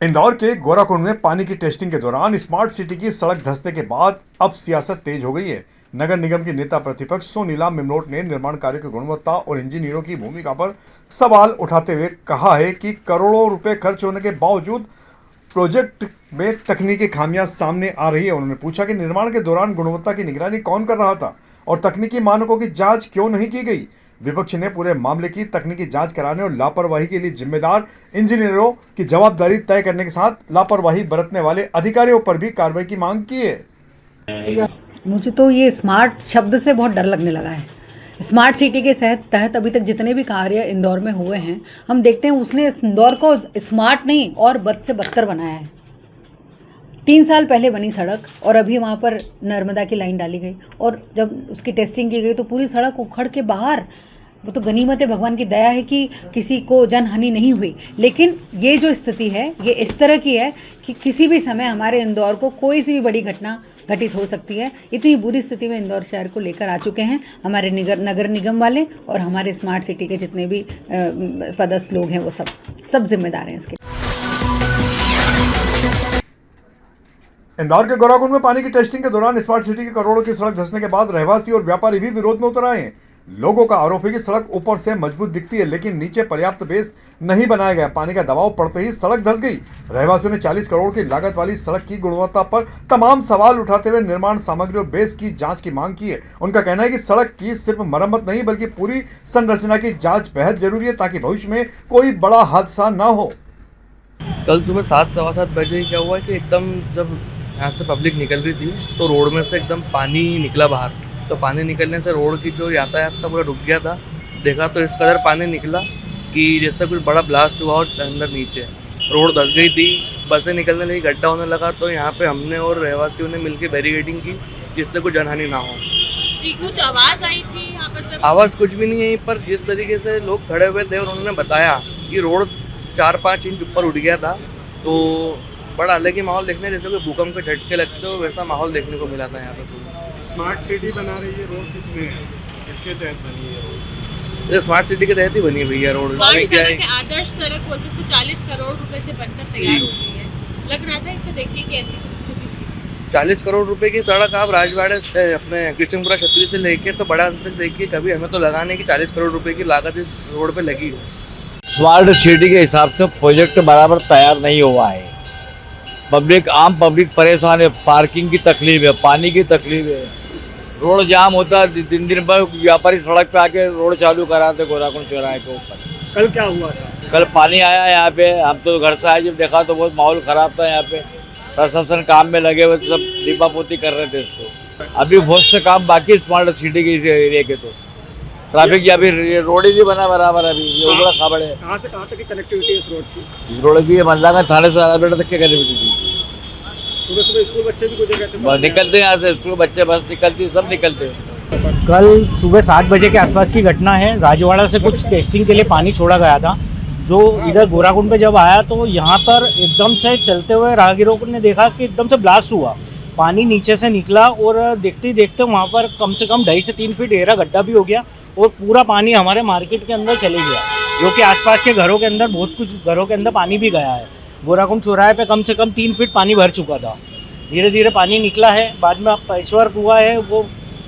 इंदौर के गोराकुंड में पानी की टेस्टिंग के दौरान स्मार्ट सिटी की सड़क धंसने के बाद अब सियासत तेज हो गई है। नगर निगम की नेता प्रतिपक्ष सोनीला मिमरोट ने निर्माण कार्यों की गुणवत्ता और इंजीनियरों की भूमिका पर सवाल उठाते हुए कहा है कि करोड़ों रुपए खर्च होने के बावजूद प्रोजेक्ट में तकनीकी खामियां सामने आ रही है। उन्होंने पूछा कि निर्माण के दौरान गुणवत्ता की निगरानी कौन कर रहा था और तकनीकी मानकों की जांच क्यों नहीं की गई। विपक्ष ने पूरे मामले की तकनीकी जांच कराने और लापरवाही के लिए जिम्मेदार इंजीनियरों की जवाबदारी तय करने के साथ लापरवाही बरतने वाले अधिकारियों पर भी कार्रवाई की मांग की है। मुझे तो ये स्मार्ट शब्द से बहुत डर लगने लगा है। स्मार्ट सिटी के तहत अभी तक जितने भी कार्य इंदौर में हुए हैं, हम देखते हैं उसने इंदौर को स्मार्ट नहीं और बद से बदतर बनाया है। 3 साल पहले बनी सड़क और अभी वहाँ पर नर्मदा की लाइन डाली गई और जब उसकी टेस्टिंग की गई तो पूरी सड़क उखड़ के बाहर। वो तो गनीमत है, भगवान की दया है कि किसी को जनहानि नहीं हुई, लेकिन ये जो स्थिति है ये इस तरह की है कि किसी भी समय हमारे इंदौर को कोई सी भी बड़ी घटना घटित हो सकती है। इतनी बुरी स्थिति में इंदौर शहर को लेकर आ चुके हैं हमारे नगर निगम वाले और हमारे स्मार्ट सिटी के जितने भी पदस्थ लोग हैं वो सब जिम्मेदार हैं इसके। इंदौर के गोराकुंड में पानी की टेस्टिंग के दौरान स्मार्ट सिटी के करोड़ों की सड़क धंसने के बाद रहवासी और व्यापारी भी विरोध में उतर आए हैं। लोगों का आरोप है कि सड़क ऊपर से मजबूत दिखती है लेकिन नीचे पर्याप्त बेस नहीं बनाया गया। पानी का दबाव पड़ते ही सड़क धंस गई। रहवासियों ने 40 करोड़ की लागत वाली सड़क की गुणवत्ता पर तमाम सवाल उठाते हुए निर्माण सामग्री और बेस की जांच की मांग की है। उनका कहना है कि सड़क की सिर्फ मरम्मत नहीं बल्कि पूरी संरचना की जांच बेहद जरूरी है ताकि भविष्य में कोई बड़ा हादसा न हो। कल सुबह 7 सवा 7 बजे क्या हुआ कि एकदम जब यहाँ से पब्लिक निकल रही थी तो रोड में से एकदम पानी निकला बाहर। तो पानी निकलने से रोड की जो यातायात था पूरा रुक गया था। देखा तो इस कदर पानी निकला कि जैसे कुछ बड़ा ब्लास्ट हुआ और अंदर नीचे रोड धंस गई थी। बसें निकलने लगी, गड्ढा होने लगा। तो यहाँ पे हमने और रहवासियों ने मिलकर बैरिकेडिंग की जिससे कुछ जनहानि ना हो। जी, कुछ आवाज़ आई थी यहाँ पर जब? आवाज़ कुछ भी नहीं है, पर जिस तरीके से लोग खड़े हुए थे और उन्होंने बताया कि रोड 4-5 इंच ऊपर उठ गया था, तो बड़ा अलग ही माहौल देखने, जैसे कोई भूकंप के झटके लगते हो वैसा माहौल देखने को मिला था यहाँ पे। स्मार्ट सिटी बना रही है रोड किसने है? किसके तहत बनी है रोड? ये स्मार्ट सिटी के तहत ही बनी हुई है रोड। क्या है आदर्श सड़क बोलते उसको 40 करोड़ रुपए से बनकर तैयार होती है। लग रहा था इसे देखिए कि ऐसी स्थिति 40 करोड़ रुपए की सड़क आप राजवाड़े अपने कृष्णपुरा छतरी से लेके तो बड़ा अंतर देखिए। कभी हमें तो लगा नहीं कि 40 करोड़ रुपए की लागत इस रोड पे लगी हो। स्मार्ट सिटी के हिसाब से प्रोजेक्ट बराबर तैयार नहीं हुआ है। आम पब्लिक परेशान है, पार्किंग की तकलीफ है, पानी की तकलीफ है, रोड जाम होता है। दिन भर व्यापारी सड़क पे आके रोड चालू कराते गोराकुंड चौराहे के ऊपर। कल क्या हुआ था? कल पानी आया यहाँ पे, हम तो घर से आए जब देखा तो बहुत माहौल खराब था। यहाँ पे प्रशासन काम में लगे हुए, सब दीपापोती कर रहे थे इसको। अभी बहुत से काम बाकी स्मार्ट सिटी के इस एरिया के, तो ट्रैफिक या फिर रोड ही नहीं बना बराबर। अभी ये उबड़ा खाबड़ है। कहाँ से कहाँ तक की कनेक्टिविटी है इस रोड की? इस रोड की मंदागा थाने से राजपेटा तक की कनेक्टिविटी थी। सुबह सुबह स्कूल बच्चे भी गुजर गए थे? निकलते हैं यहाँ से, स्कूल बच्चे बस निकलती, सब निकलते हैं। कल सुबह 7 बजे के आसपास की घटना है। राजवाड़ा से कुछ टेस्टिंग के लिए पानी छोड़ा गया था, जो इधर गोराकुंड पे जब आया तो यहाँ पर एकदम से चलते हुए राहगीरों ने देखा कि एकदम से ब्लास्ट हुआ। पानी नीचे से निकला और देखते ही देखते वहाँ पर कम से कम 2.5 से 3 फीट गहरा गड्ढा भी हो गया और पूरा पानी हमारे मार्केट के अंदर चले गया, जो कि आसपास के घरों के अंदर, बहुत कुछ घरों के अंदर पानी भी गया है। गोराकुंड चौराहे पे कम से कम 3 फीट पानी भर चुका था। धीरे धीरे पानी निकला है, बाद में पैचवर्क हुआ है, वो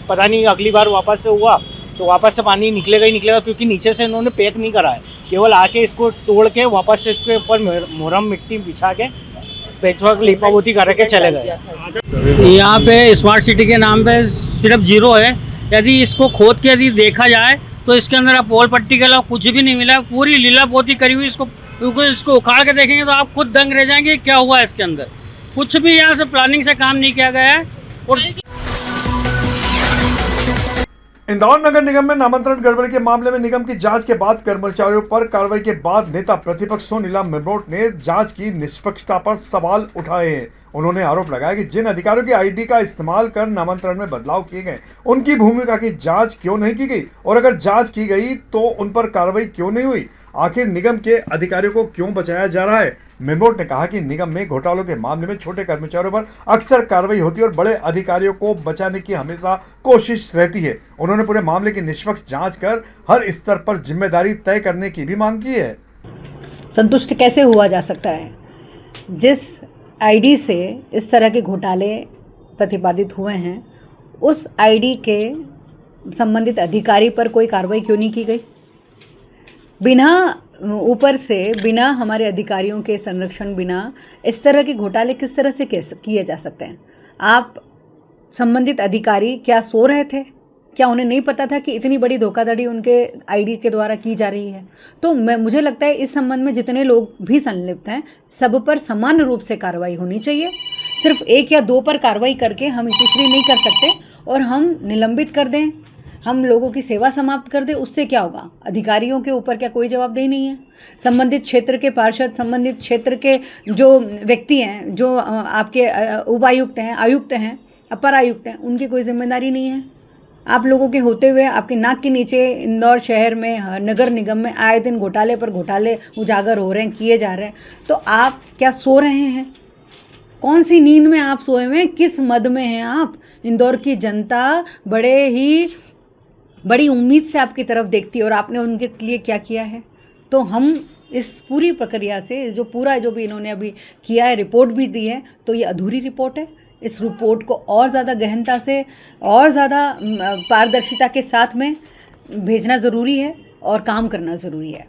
पता नहीं अगली बार वापस से हुआ तो वापस से पानी निकलेगा ही निकलेगा, क्योंकि नीचे से इन्होंने पैक नहीं करा है। केवल आके इसको तोड़ के वापस से इसके ऊपर मुरम मिट्टी बिछा के पैचवर्क लिपापोती करके चले गए। यहाँ पे स्मार्ट सिटी के नाम पे सिर्फ जीरो है। यदि इसको खोद के यदि देखा जाए तो इसके अंदर आप पोल पट्टी के अलावा कुछ भी नहीं मिला। पूरी लीलापोती करी हुई। इसको उखाड़ के देखेंगे तो आप खुद दंग रह जाएंगे क्या हुआ इसके अंदर। कुछ भी यहाँ से प्लानिंग से काम नहीं किया गया है। और इंदौर नगर निगम में नामांतरण गड़बड़ी के मामले में निगम की जांच के बाद कर्मचारियों पर कार्रवाई के बाद नेता प्रतिपक्ष सोनीला मिमरोट ने जांच की निष्पक्षता पर सवाल उठाए हैं। उन्होंने आरोप लगाया कि जिन अधिकारियों की आईडी का इस्तेमाल कर नामांतरण में बदलाव किए गए उनकी भूमिका की जांच क्यों नहीं की गई और अगर जांच की गई तो उन पर कार्रवाई क्यों नहीं हुई। आखिर निगम के अधिकारियों को क्यों बचाया जा रहा है। मिमरोट ने कहा कि निगम में घोटालों के मामले में छोटे कर्मचारियों पर अक्सर कार्रवाई होती है और बड़े अधिकारियों को बचाने की हमेशा कोशिश रहती है। उन्होंने पूरे मामले की निष्पक्ष जांच कर हर स्तर पर जिम्मेदारी तय करने की भी मांग की है। संतुष्ट कैसे हुआ जा सकता है? जिस आईडी से इस तरह के घोटाले प्रतिपादित हुए हैं उस आईडी के संबंधित अधिकारी पर कोई कार्रवाई क्यों नहीं की गई? बिना ऊपर से बिना हमारे अधिकारियों के संरक्षण बिना इस तरह के घोटाले किस तरह से किए जा सकते हैं? आप संबंधित अधिकारी क्या सो रहे थे? क्या उन्हें नहीं पता था कि इतनी बड़ी धोखाधड़ी उनके आईडी के द्वारा की जा रही है? तो मुझे लगता है इस संबंध में जितने लोग भी संलिप्त हैं सब पर समान रूप से कार्रवाई होनी चाहिए। सिर्फ 1 या 2 पर कार्रवाई करके हम इतिश्री नहीं कर सकते और हम निलंबित कर दें, हम लोगों की सेवा समाप्त कर दें, उससे क्या होगा? अधिकारियों के ऊपर क्या कोई जवाबदेही नहीं है? संबंधित क्षेत्र के पार्षद, संबंधित क्षेत्र के जो व्यक्ति हैं, जो आपके उपायुक्त हैं, आयुक्त हैं, अपर आयुक्त हैं, उनकी कोई जिम्मेदारी नहीं है? आप लोगों के होते हुए आपके नाक के नीचे इंदौर शहर में नगर निगम में आए दिन घोटाले पर घोटाले उजागर हो रहे हैं, किए जा रहे हैं, तो आप क्या सो रहे हैं? कौन सी नींद में आप सोए हुए हैं? किस मद में हैं आप? इंदौर की जनता बड़ी उम्मीद से आपकी तरफ देखती है और आपने उनके लिए क्या किया है? तो हम इस पूरी प्रक्रिया से जो भी इन्होंने अभी किया है, रिपोर्ट भी दी है, तो ये अधूरी रिपोर्ट है। इस रिपोर्ट को और ज़्यादा गहनता से और ज़्यादा पारदर्शिता के साथ में भेजना ज़रूरी है और काम करना ज़रूरी है।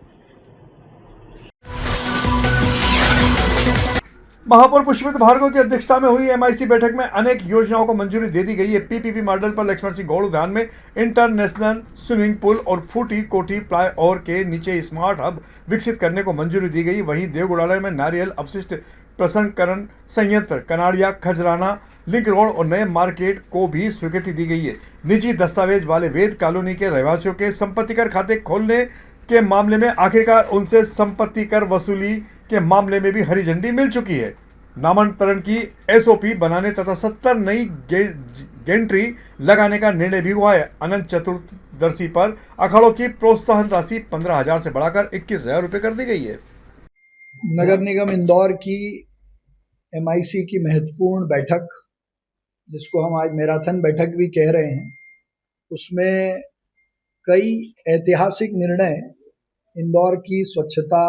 महापौर पुष्पित भार्गव की अध्यक्षता में हुई एमआईसी बैठक में अनेक योजनाओं को मंजूरी दे दी गई है। पीपीपी मॉडल पर लक्ष्मण सिंह गौड़ उद्यान में इंटरनेशनल स्विमिंग पूल और फूटी कोठी फ्लाईओवर के नीचे स्मार्ट हब विकसित करने को मंजूरी दी गई। वहीं देवगुड़ालय में नारियल अपशिष्ट प्रसंस्करण संयंत्र, कनाड़िया, खजराना, लिंक रोड और नए मार्केट को भी स्वीकृति दी गई है। निजी दस्तावेज वाले वेद कॉलोनी के रहवासियों के संपत्ति कर खाते खोलने के मामले में आखिरकार उनसे संपत्ति कर वसूली के मामले में भी हरी झंडी मिल चुकी है। नामांतरण की एसओपी बनाने तथा 70 नई गेंट्री लगाने का निर्णय भी हुआ है। अनंत चतुर्दशी पर अखाड़ों की प्रोत्साहन राशि 15,000 से बढ़ाकर 21,000 रुपये कर दी गई है। नगर निगम इंदौर की एमआईसी की महत्वपूर्ण बैठक, जिसको हम आज मैराथन बैठक भी कह रहे हैं, उसमें कई ऐतिहासिक निर्णय इंदौर की स्वच्छता,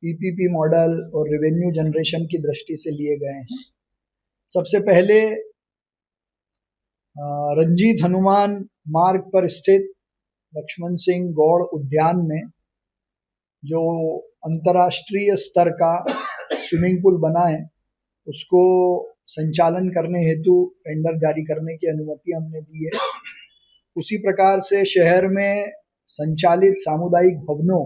पीपीपी मॉडल और रेवेन्यू जनरेशन की दृष्टि से लिए गए हैं। सबसे पहले रंजीत हनुमान मार्ग पर स्थित लक्ष्मण सिंह गौड़ उद्यान में जो अंतर्राष्ट्रीय स्तर का स्विमिंग पूल बना है, उसको संचालन करने हेतु टेंडर जारी करने की अनुमति हमने दी है। उसी प्रकार से शहर में संचालित सामुदायिक भवनों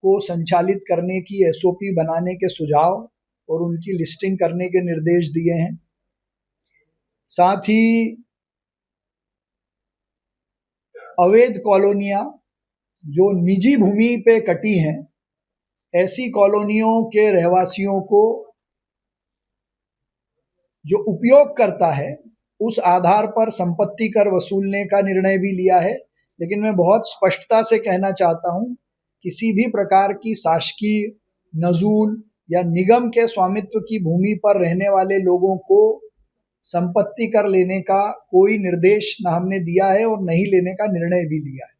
को संचालित करने की एसओपी बनाने के सुझाव और उनकी लिस्टिंग करने के निर्देश दिए हैं। साथ ही अवैध कॉलोनियां जो निजी भूमि पे कटी हैं, ऐसी कॉलोनियों के रहवासियों को जो उपयोग करता है उस आधार पर संपत्ति कर वसूलने का निर्णय भी लिया है। लेकिन मैं बहुत स्पष्टता से कहना चाहता हूं, किसी भी प्रकार की शासकीय, नजूल या निगम के स्वामित्व की भूमि पर रहने वाले लोगों को संपत्ति कर लेने का कोई निर्देश न हमने दिया है और नहीं लेने का निर्णय भी लिया है।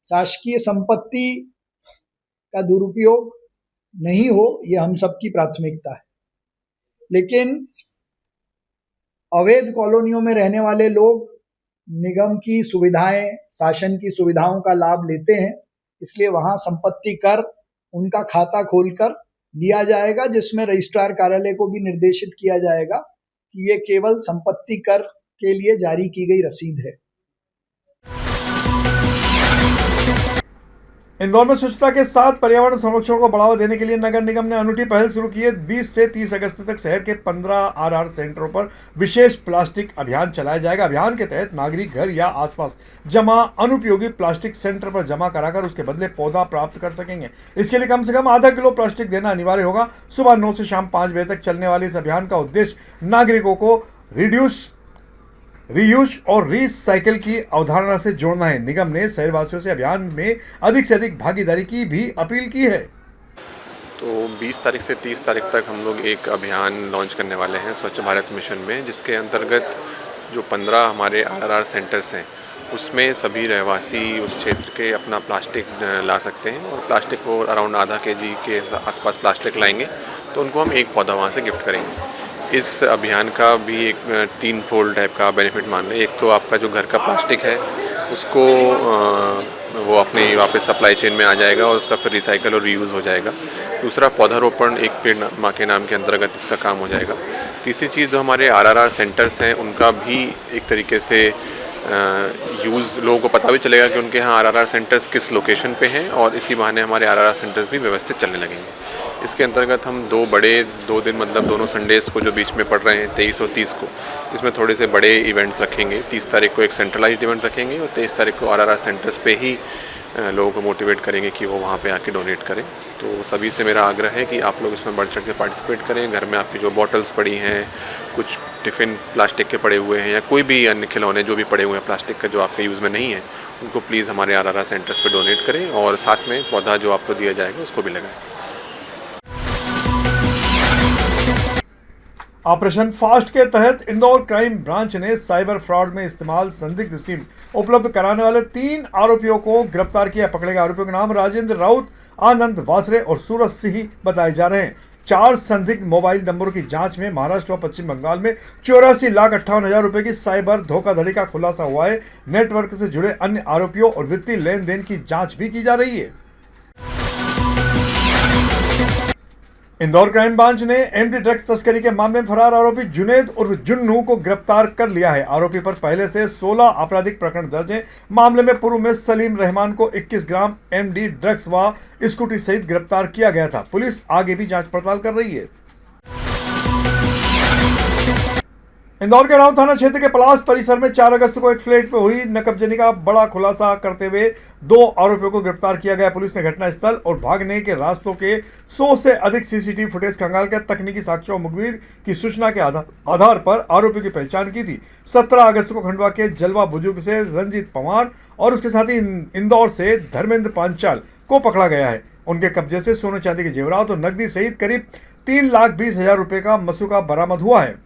शासकीय संपत्ति का दुरुपयोग नहीं हो, यह हम सबकी प्राथमिकता है। लेकिन अवैध कॉलोनियों में रहने वाले लोग निगम की सुविधाएं, शासन की सुविधाओं का लाभ लेते हैं, इसलिए वहां संपत्ति कर उनका खाता खोलकर लिया जाएगा, जिसमें रजिस्ट्रार कार्यालय को भी निर्देशित किया जाएगा कि ये केवल संपत्ति कर के लिए जारी की गई रसीद है। इंदौर में स्वच्छता के साथ पर्यावरण संरक्षण को बढ़ावा देने के लिए नगर निगम ने अनूठी पहल शुरू की है। 20 से 30 अगस्त तक शहर के 15 आरआर सेंटरों पर विशेष प्लास्टिक अभियान चलाया जाएगा। अभियान के तहत नागरिक घर या आसपास जमा अनुपयोगी प्लास्टिक सेंटर पर जमा कराकर उसके बदले पौधा प्राप्त कर सकेंगे। इसके लिए कम से कम आधा किलो प्लास्टिक देना अनिवार्य होगा। सुबह 9 से शाम 5 बजे तक चलने वाले इस अभियान का उद्देश्य नागरिकों को रीयूज और रीसाइकिल की अवधारणा से जोड़ना है। निगम ने शहरवासियों से अभियान में अधिक से अधिक भागीदारी की भी अपील की है। तो 20 तारीख से 30 तारीख तक हम लोग एक अभियान लॉन्च करने वाले हैं स्वच्छ भारत मिशन में, जिसके अंतर्गत जो 15 हमारे आरआर सेंटर्स हैं उसमें सभी रहवासी उस क्षेत्र के अपना प्लास्टिक ला सकते हैं और प्लास्टिक को अराउंड आधा केजी के आसपास प्लास्टिक लाएंगे तो उनको हम एक पौधा वहाँ से गिफ्ट करेंगे। इस अभियान का भी एक 3 फोल्ड टाइप का बेनिफिट मान लें। एक तो आपका जो घर का प्लास्टिक है उसको वो अपनी वापस सप्लाई चेन में आ जाएगा और उसका फिर रिसाइकल और रीयूज़ हो जाएगा। दूसरा, पौधारोपण एक पेड़ माँ के नाम के अंतर्गत इसका काम हो जाएगा। तीसरी चीज़, जो हमारे RRR सेंटर्स हैं उनका भी एक तरीके से यूज़ लोगों को पता भी चलेगा कि उनके यहाँ RRR सेंटर्स किस लोकेशन पे हैं और इसी बहाने हमारे RRR सेंटर्स भी व्यवस्थित चलने लगेंगे। इसके अंतर्गत हम 2 दिन मतलब दोनों संडेज़ को जो बीच में पड़ रहे हैं 23 और 30 को, इसमें थोड़े से बड़े इवेंट्स रखेंगे। 30 तारीख को एक सेंट्रलाइज्ड इवेंट रखेंगे और 23 तारीख को RRR सेंटर्स पे ही लोगों को मोटिवेट करेंगे कि वो वहाँ पे आके डोनेट करें। तो सभी से मेरा आग्रह है कि आप लोग इसमें बढ़ चढ़ के पार्टिसिपेट करें। घर में आपकी जो बॉटल्स पड़ी हैं, कुछ टिफ़िन प्लास्टिक के पड़े हुए हैं या कोई भी अन्य खिलौने जो भी पड़े हुए हैं प्लास्टिक के जो आपके यूज़ में नहीं है, उनको प्लीज़ हमारे RRR सेंटर्स पे डोनेट करें और साथ में पौधा जो आपको दिया जाएगा उसको भी लगाएं। ऑपरेशन फास्ट के तहत इंदौर क्राइम ब्रांच ने साइबर फ्रॉड में इस्तेमाल संदिग्ध सिम उपलब्ध कराने वाले 3 आरोपियों को गिरफ्तार किया। पकड़े गए आरोपियों के नाम राजेंद्र राउत, आनंद वासरे और सूरज सिंह बताए जा रहे हैं। 4 संदिग्ध मोबाइल नंबरों की जांच में महाराष्ट्र व पश्चिम बंगाल में 84,58,000 रुपए की साइबर धोखाधड़ी का खुलासा हुआ है। नेटवर्क से जुड़े अन्य आरोपियों और वित्तीय लेन देन की जांच भी की जा रही है। इंदौर क्राइम ब्रांच ने एमडी ड्रग्स तस्करी के मामले में फरार आरोपी जुनेद उर्फ जुन्नू को गिरफ्तार कर लिया है। आरोपी पर पहले से 16 आपराधिक प्रकरण दर्ज हैं। मामले में पूर्व में सलीम रहमान को 21 ग्राम एमडी ड्रग्स व स्कूटी सहित गिरफ्तार किया गया था। पुलिस आगे भी जांच पड़ताल कर रही है। इंदौर के राव थाना क्षेत्र के पलास परिसर में 4 अगस्त को एक फ्लैट में हुई नकबजनी का बड़ा खुलासा करते हुए 2 आरोपियों को गिरफ्तार किया गया। पुलिस ने घटनास्थल और भागने के रास्तों के 100 से अधिक सीसीटीवी फुटेज खंगाल कर तकनीकी साक्ष्यों और मुखबिर की सूचना के आधार पर आरोपियों की पहचान की थी। 17 अगस्त को खंडवा के जलवा बुजुर्ग से रंजीत पवार और उसके साथी इंदौर से धर्मेंद्र पांचाल को पकड़ा गया है। उनके कब्जे से सोने चांदी के जेवरात और नकदी सहित करीब 3,20,000 रुपए का मसूका बरामद हुआ है।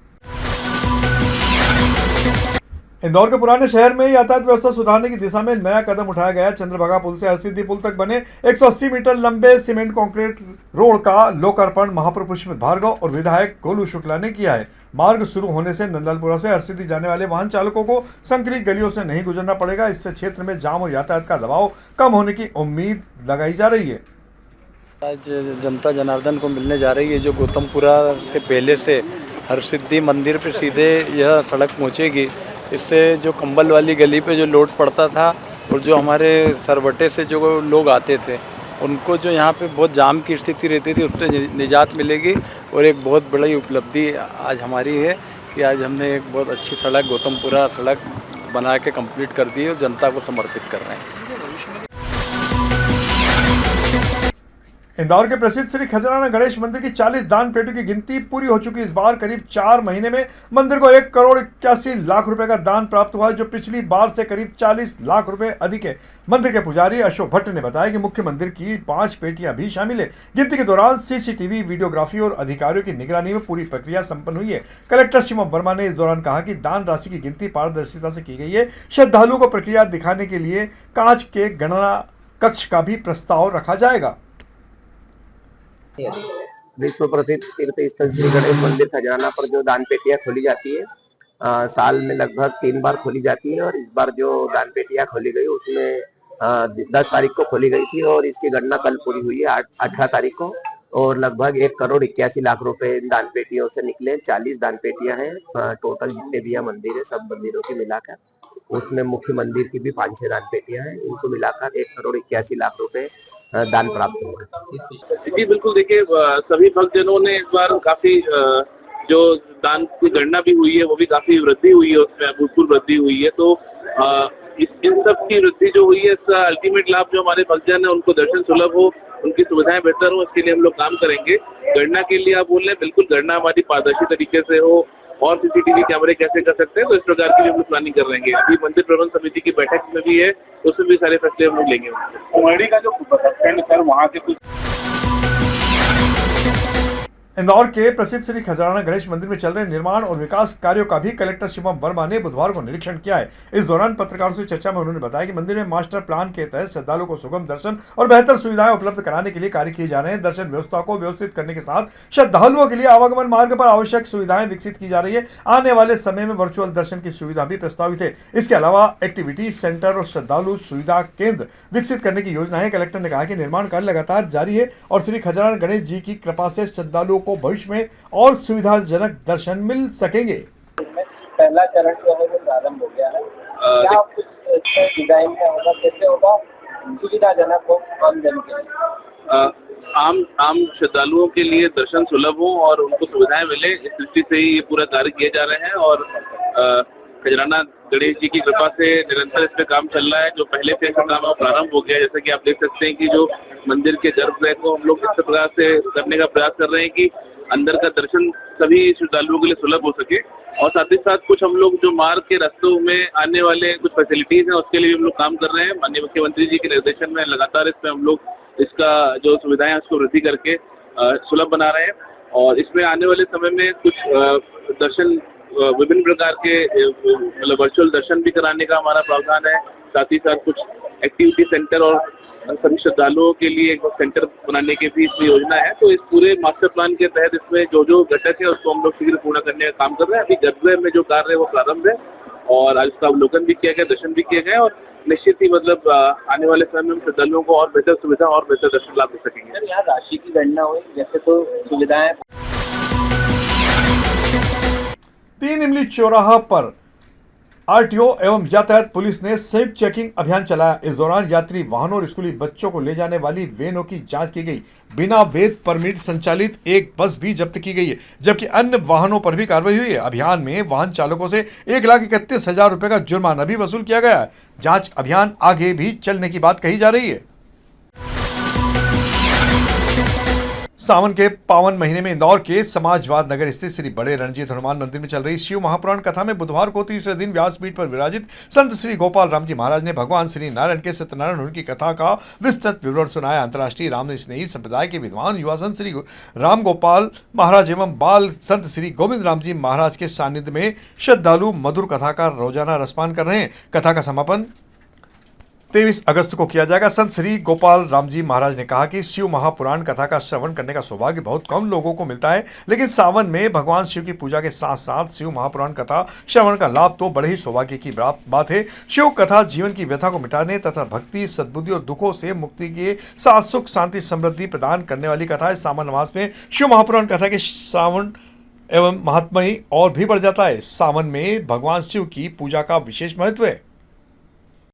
इंदौर के पुराने शहर में यातायात व्यवस्था सुधारने की दिशा में नया कदम उठाया गया। चंद्रभागा पुल से हरसिद्धि पुल तक बने 180 मीटर लंबे सीमेंट कंक्रीट रोड का लोकार्पण महापौर पुष्पमित्र भार्गव और विधायक गोलू शुक्ला ने किया है। मार्ग शुरू होने से नंदलालपुरा से हरसिद्धि जाने वाले वाहन चालकों को संकरी गलियों से नहीं गुजरना पड़ेगा। इससे क्षेत्र में जाम और यातायात का दबाव कम होने की उम्मीद लगाई जा रही है। आज जनता जनार्दन को मिलने जा रही है जो गौतमपुरा के पहले से हरसिद्धि मंदिर पे सीधे यह सड़क पहुंचेगी। इससे जो कंबल वाली गली पे जो लोड पड़ता था और जो हमारे सरवटे से जो लोग आते थे उनको जो यहाँ पे बहुत जाम की स्थिति रहती थी उससे निजात मिलेगी। और एक बहुत बड़ी उपलब्धि आज हमारी है कि आज हमने एक बहुत अच्छी सड़क गौतमपुरा सड़क बना के कंप्लीट कर दी है और जनता को समर्पित कर रहे हैं। इंदौर के प्रसिद्ध श्री खजराना गणेश मंदिर की 40 दान पेटियों की गिनती पूरी हो चुकी। इस बार करीब 4 महीने में मंदिर को 1,81,00,000 रुपए का दान प्राप्त हुआ है, जो पिछली बार से करीब 40 लाख रुपए अधिक है। मंदिर के पुजारी अशोक भट्ट ने बताया कि मुख्य मंदिर की 5 पेटियां भी शामिल है। गिनती के दौरान सीसीटीवी, वीडियोग्राफी और अधिकारियों की निगरानी में पूरी प्रक्रिया संपन्न हुई है। कलेक्टर शिवम वर्मा ने इस दौरान कहा कि दान राशि की गिनती पारदर्शिता से की गई है। श्रद्धालुओं को प्रक्रिया दिखाने के लिए कांच के गणना कक्ष का भी प्रस्ताव रखा जाएगा। विश्व प्रसिद्ध तीर्थ स्थल श्री गणेश मंदिर खजराना पर जो दान पेटियां खोली जाती है साल में लगभग 3 बार खोली जाती है। और इस बार जो दान पेटियां खोली गई उसमें 10 तारीख को खोली गई थी और इसकी गणना कल पूरी हुई है 18 तारीख को। और लगभग 1,81,00,000 रुपए दान पेटियों से निकले। 40 दान पेटियां हैं टोटल जितने भी यहाँ मंदिर है सब मंदिरों की मिलाकर। उसमें मुख्य मंदिर की भी 5-6 दान पेटियां हैं, इनको मिलाकर 1,81,00,000 रुपए दान प्राप्त हुआ। जी बिल्कुल, देखिए सभी भक्तजनों ने इस बार काफी जो दान की गणना भी हुई है वो भी काफी वृद्धि हुई है, उसमें अभूतपूर्व वृद्धि हुई है। तो इन सब की वृद्धि जो हुई है इसका अल्टीमेट लाभ जो हमारे भक्तजन है उनको दर्शन सुलभ हो, उनकी सुविधाएं बेहतर हो, इसके लिए हम लोग काम करेंगे। गणना के लिए आप बोल रहे हैं, बिल्कुल गणना हमारी पारदर्शी तरीके से हो और सीसीटीवी कैमरे कैसे कर सकते हैं तो इस प्रकार की भी हम लोग प्लानिंग कर रहे हैं। अभी मंदिर प्रबंध समिति की बैठक में भी है, उसमें भी सारे फैसले हम लोग लेंगे। कुमारी का जो सर वहाँ के कुछ इंदौर के प्रसिद्ध श्री खजराना गणेश मंदिर में चल रहे निर्माण और विकास कार्यों का भी कलेक्टर शिवम वर्मा ने बुधवार को निरीक्षण किया है। इस दौरान पत्रकारों से चर्चा में उन्होंने बताया कि मंदिर में मास्टर प्लान के तहत श्रद्धालुओं को सुगम दर्शन और बेहतर सुविधाएं उपलब्ध कराने के लिए कार्य किए जा रहे हैं। दर्शन व्यवस्था को व्यवस्थित करने के साथ श्रद्धालुओं के लिए आवागमन मार्ग पर आवश्यक सुविधाएं विकसित की जा रही है। आने वाले समय में वर्चुअल दर्शन की सुविधा भी प्रस्तावित है। इसके अलावा एक्टिविटी सेंटर और श्रद्धालु सुविधा केंद्र विकसित करने की योजना है। कलेक्टर ने कहा कि निर्माण कार्य लगातार जारी है और श्री खजराना गणेश जी की कृपा से श्रद्धालुओं को भविष्य में और सुविधाजनक दर्शन मिल सकेंगे। पहला चरण जो है वो प्रारंभ हो गया है। क्या कुछ डिजाइन में होगा, कैसे होगा, सुविधाजनक हो आम जन के लिए, आम श्रद्धालुओं के लिए दर्शन सुलभ हो और उनको सुविधाएं मिले, इस दृष्टि से ही ये पूरा कार्य किए जा रहे हैं। और खजराना गणेश जी की कृपा से निरंतर इस पे काम चल रहा है। जो पहले से काम प्रारंभ हो गया, जैसे कि आप देख सकते हैं कि जो मंदिर के गर्भगृह को हम लोग इस प्रकार से करने का प्रयास कर रहे हैं कि अंदर का दर्शन सभी श्रद्धालुओं के लिए सुलभ हो सके। और साथ ही साथ कुछ हम लोग जो मार्ग के रास्तों में आने वाले कुछ फैसिलिटीज हैं उसके लिए भी हम लोग काम कर रहे हैं। माननीय मुख्यमंत्री जी के निर्देशन में लगातार इसमें हम लोग इसका जो सुविधाएं है उसको वृद्धि करके सुलभ बना रहे हैं। और इसमें आने वाले समय में कुछ दर्शन विभिन्न प्रकार के मतलब वर्चुअल दर्शन भी कराने का हमारा प्रावधान है। साथ ही साथ कुछ एक्टिविटी सेंटर और सभी श्रद्धालुओं के लिए एक सेंटर बनाने की भी इसमें योजना है। तो इस पूरे मास्टर प्लान के तहत इसमें जो जो घटक है उसको हम लोग शीघ्र पूर्ण करने का काम कर रहे हैं। अभी गर्भगृह में जो कार्य है वो प्रारंभ है और आज उसका अवलोकन भी किया गया, दर्शन भी किए गए और निश्चित ही मतलब आने वाले समय में हम श्रद्धालुओं को और बेहतर सुविधा और बेहतर दर्शन लाभ दे सकेंगे। यहाँ राशि की गणना हुई, जैसे तो सुविधाएं 3 इमली चौराहा पर आरटीओ एवं यातायात पुलिस ने संयुक्त चेकिंग अभियान चलाया। इस दौरान यात्री वाहनों और स्कूली बच्चों को ले जाने वाली वैनों की जांच की गई। बिना वैध परमिट संचालित एक बस भी जब्त की गई है, जबकि अन्य वाहनों पर भी कार्रवाई हुई है। अभियान में वाहन चालकों से 1,31,000 रुपए का जुर्माना भी वसूल किया गया है। जांच अभियान आगे भी चलने की बात कही जा रही है। सावन के पावन महीने में इंदौर के समाजवाद नगर स्थित श्री बड़े रणजीत हनुमान मंदिर में चल रही शिव महापुराण कथा में बुधवार को तीसरे दिन व्यासपीठ पर विराजित संत श्री गोपाल राम जी महाराज ने भगवान श्री नारायण के सत्यनारायण होने की कथा का विस्तृत विवरण सुनाया। अंतर्राष्ट्रीय राम स्नेही संप्रदाय के विद्वान युवा संत श्री राम गोपाल महाराज एवं बाल संत श्री गोविंद राम जी महाराज के सानिध्य में श्रद्धालु मधुर कथा का रोजाना रसपान कर रहे हैं। कथा का समापन 23 अगस्त को किया जाएगा। संत श्री गोपाल राम जी महाराज ने कहा कि शिव महापुराण कथा का श्रवण करने का सौभाग्य बहुत कम लोगों को मिलता है, लेकिन सावन में भगवान शिव की पूजा के साथ साथ शिव महापुराण कथा श्रवण का लाभ तो बड़े ही सौभाग्य की बात है। शिव कथा जीवन की व्यथा को मिटाने तथा भक्ति, सद्बुद्धि और दुखों से मुक्ति के साथ सुख शांति समृद्धि प्रदान करने वाली कथा है। सावन मास में शिव महापुराण कथा के श्रावण एवं महात्म्य और भी बढ़ जाता है। सावन में भगवान शिव की पूजा का विशेष महत्व है।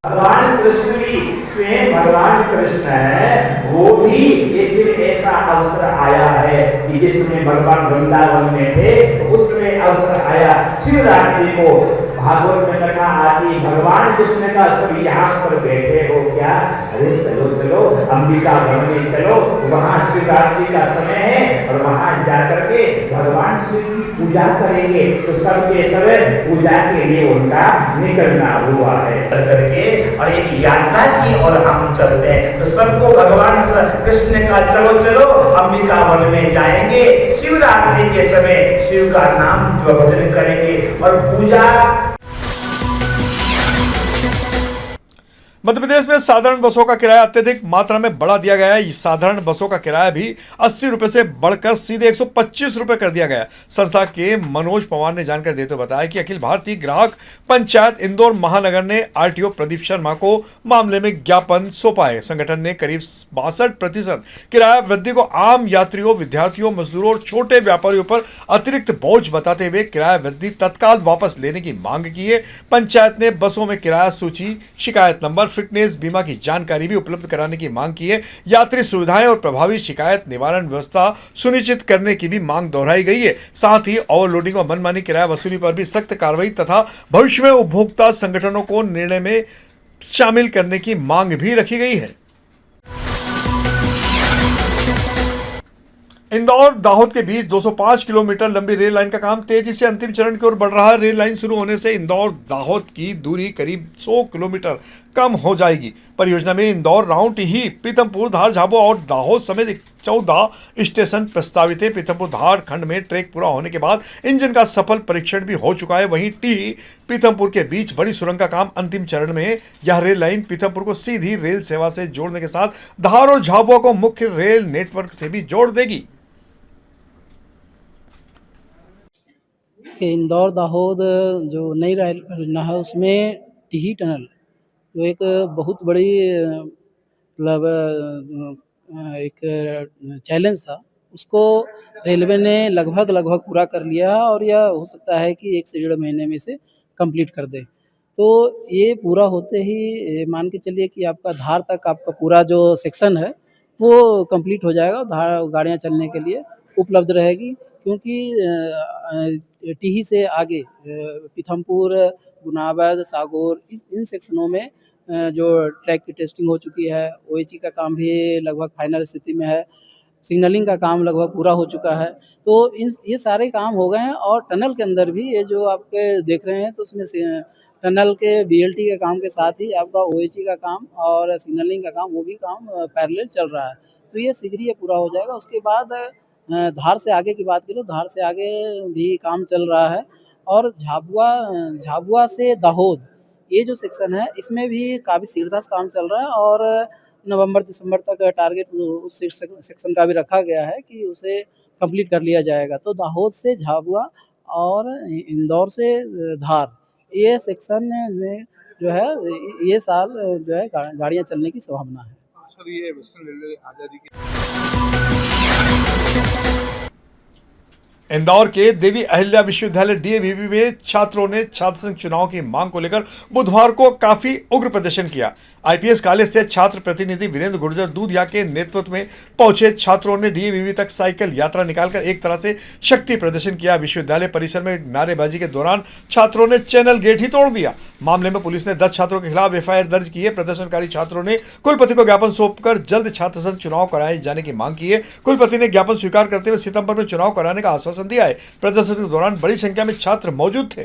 भगवान कृष्ण भी स्वयं भगवान कृष्ण है, वो भी एक दिन ऐसा अवसर आया है कि जिसमें भगवान वृंदावन में थे तो उसमें अवसर आया शिवरात्रि को। भागवत में कथा आती, भगवान कृष्ण का सब यहाँ पर बैठे हो क्या? अरे चलो चलो अंबिका वन में चलो, वहाँ शिवरात्रि का समय है और वहाँ जाकर के भगवान शिव की पूजा करेंगे। तो सबके सब पूजा के लिए उनका निकलना हुआ है करके और एक यात्रा की और हम चलते हैं। तो सबको भगवान कृष्ण का चलो चलो अंबिका वन में जाएंगे, शिवरात्रि के समय शिव का नाम भजन करेंगे और पूजा। मध्य प्रदेश में साधारण बसों का किराया अत्यधिक मात्रा में बढ़ा दिया गया है। साधारण बसों का किराया भी 80 रुपए से बढ़कर सीधे 125 रुपए कर दिया गया है। संस्था के मनोज पवार ने जानकारी देते हुए बताया कि अखिल भारतीय ग्राहक पंचायत इंदौर महानगर ने आरटीओ प्रदीप शर्मा को मामले में ज्ञापन सौंपा है। संगठन ने करीब 62% किराया वृद्धि को आम यात्रियों, विद्यार्थियों, मजदूरों और छोटे व्यापारियों पर अतिरिक्त बोझ बताते हुए किराया वृद्धि तत्काल वापस लेने की मांग की है। पंचायत ने बसों में किराया सूची, शिकायत नंबर, फिटनेस, बीमा की जानकारी भी उपलब्ध कराने की मांग की है। यात्री सुविधाएं और प्रभावी शिकायत निवारण व्यवस्था सुनिश्चित करने की भी मांग दोहराई गई है। साथ ही ओवरलोडिंग और मनमानी किराया वसूली पर भी सख्त कार्रवाई तथा भविष्य में उपभोक्ता संगठनों को निर्णय में शामिल करने की मांग भी रखी गई है। इंदौर दाहोद के बीच 205 किलोमीटर लंबी रेल लाइन का काम तेजी से अंतिम चरण की ओर बढ़ रहा है। रेल लाइन शुरू होने से इंदौर दाहोद की दूरी करीब 100 किलोमीटर कम हो जाएगी। परियोजना में इंदौर, राउंटीही, पीथमपुर, धार, झाबुआ और दाहोद समेत 14 स्टेशन प्रस्तावित है। पीथमपुर धार खंड में ट्रैक पूरा होने के बाद इंजन का सफल परीक्षण भी हो चुका है। वहीं टीही पीथमपुर के बीच बड़ी सुरंग का काम अंतिम चरण में है। यह रेल लाइन पीथमपुर को सीधी रेल सेवा से जोड़ने के साथ धार और झाबुआ को मुख्य रेल नेटवर्क से भी जोड़ देगी। इंदौर दाहोद जो नई रेल परियोजना है उसमें टीही टनल जो एक बहुत बड़ी मतलब एक चैलेंज था, उसको रेलवे ने लगभग पूरा कर लिया और यह हो सकता है कि 1 से 1.5 महीने में से कंप्लीट कर दे। तो ये पूरा होते ही मान के चलिए कि आपका धार तक आपका पूरा जो सेक्शन है वो कंप्लीट हो जाएगा। धार गाड़ियाँ चलने के लिए उपलब्ध रहेगी, क्योंकि टीही से आगे पीथमपुर, गुनाबाद, सागौर इन सेक्शनों में जो ट्रैक की टेस्टिंग हो चुकी है, ओएचई का काम भी लगभग फाइनल स्थिति में है, सिग्नलिंग का काम लगभग पूरा हो चुका है। तो ये सारे काम हो गए हैं और टनल के अंदर भी ये जो आपके देख रहे हैं तो उसमें टनल के बीएलटी के काम के साथ ही आपका ओएचई का काम और सिग्नलिंग का काम वो भी काम पैरेलल चल रहा है। तो ये शीघ्र ही पूरा हो जाएगा। उसके बाद धार से आगे की बात करूँ, धार से आगे भी काम चल रहा है और झाबुआ से दाहोद ये जो सेक्शन है इसमें भी काफ़ी शीघ्रता से काम चल रहा है और नवंबर-दिसंबर तक टारगेट उस सेक्शन का भी रखा गया है कि उसे कंप्लीट कर लिया जाएगा। तो दाहोद से झाबुआ और इंदौर से धार ये सेक्शन में जो है ये साल जो है गाड़ियाँ चलने की संभावना है। सर ये वेस्टर्न रेलवे आज़ादी के इंदौर के देवी अहिल्या विश्वविद्यालय डीएवीवी में छात्रों ने छात्र संघ चुनाव की मांग को लेकर बुधवार को काफी उग्र प्रदर्शन किया। आईपीएस कॉलेज से छात्र प्रतिनिधि वीरेंद्र गुर्जर दूधिया के नेतृत्व में पहुंचे छात्रों ने डीएवीवी तक साइकिल यात्रा निकालकर एक तरह से शक्ति प्रदर्शन किया। विश्वविद्यालय परिसर में नारेबाजी के दौरान छात्रों ने चैनल गेट ही तोड़ दिया। मामले में पुलिस ने 10 छात्रों के खिलाफ एफआईआर दर्ज की है। प्रदर्शनकारी छात्रों ने कुलपति को ज्ञापन सौंपकर जल्द छात्र संघ चुनाव कराए जाने की मांग की है। कुलपति ने ज्ञापन स्वीकार करते हुए सितंबर में चुनाव कराने का आश्वासन दिया है। प्रदर्शन के दौरान बड़ी संख्या में छात्र मौजूद थे।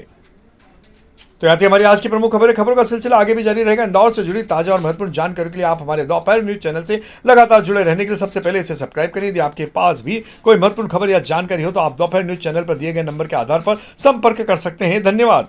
तो यह थी हमारी आज की प्रमुख खबरों का सिलसिला आगे भी जारी रहेगा। इंदौर से जुड़ी ताजा और महत्वपूर्ण जानकारी के लिए आप हमारे दोपहर न्यूज चैनल से लगातार जुड़े रहने के लिए सबसे पहले इसे सब्सक्राइब करें। यदि आपके पास भी कोई महत्वपूर्ण खबर या जानकारी हो तो आप दोपहर न्यूज चैनल पर दिए गए नंबर के आधार पर संपर्क कर सकते हैं। धन्यवाद।